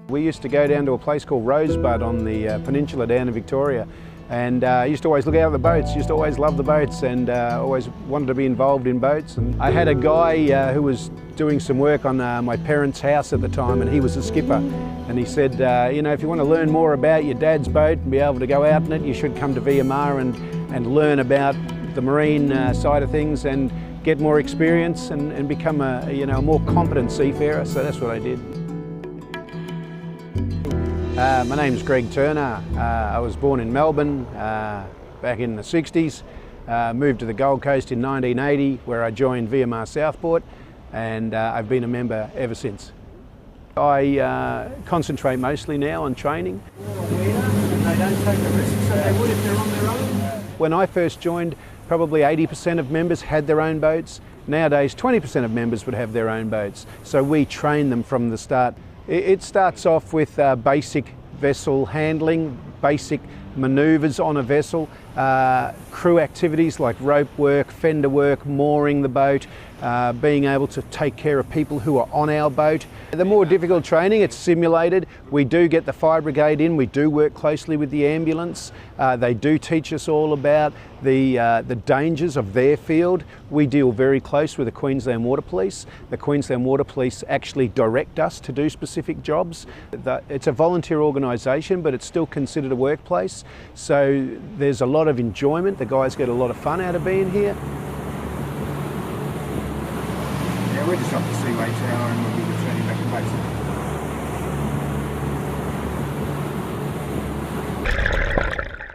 We used to go down to a place called Rosebud on the peninsula down in Victoria, and I used to always look out at the boats, used to always love the boats, and always wanted to be involved in boats. And I had a guy who was doing some work on my parents' house at the time, and he was a skipper, and he said, you know, if you want to learn more about your dad's boat and be able to go out in it, you should come to VMR and learn about the marine side of things and get more experience and become a more competent seafarer. So that's what I did. My name's Greg Turner. I was born in Melbourne back in the 60s. Moved to the Gold Coast in 1980, where I joined VMR Southport, and I've been a member ever since. I concentrate mostly now on training. They don't take the risks that they would if they're on their own. When I first joined, probably 80% of members had their own boats. Nowadays, 20% of members would have their own boats. So we train them from the start. It starts off with basic vessel handling, basic manoeuvres on a vessel, crew activities like rope work, fender work, mooring the boat, being able to take care of people who are on our boat. The more difficult training, it's simulated. We do get the fire brigade in, we do work closely with the ambulance. They do teach us all about the dangers of their field. We deal very close with the Queensland Water Police. The Queensland Water Police actually direct us to do specific jobs. It's a volunteer organisation, but it's still considered a workplace. So there's a lot of enjoyment. The guys get a lot of fun out of being here. Yeah, we're just off the Seaway Tower and we'll be returning back to base.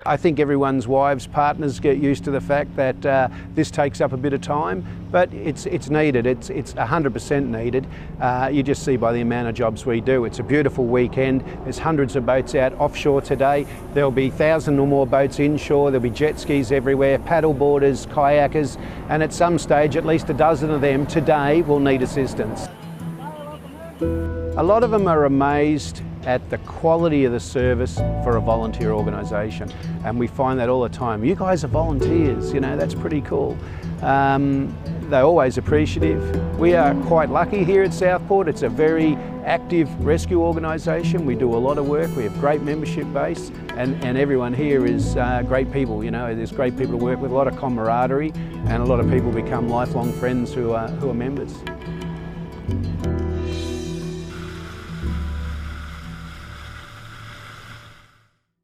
I think everyone's wives, partners get used to the fact that this takes up a bit of time, but it's needed. It's 100% needed. You just see by the amount of jobs we do. It's a beautiful weekend. There's hundreds of boats out offshore today. There'll be 1,000 or more boats inshore. There'll be jet skis everywhere, paddle boarders, kayakers, and at some stage at least a dozen of them today will need assistance. A lot of them are amazed at the quality of the service for a volunteer organisation, and we find that all the time. You guys are volunteers, you know, that's pretty cool. They're always appreciative. We are quite lucky here at Southport. It's a very active rescue organisation. We do a lot of work. We have great membership base, and everyone here is great people. You know, there's great people to work with, a lot of camaraderie, and a lot of people become lifelong friends who are members.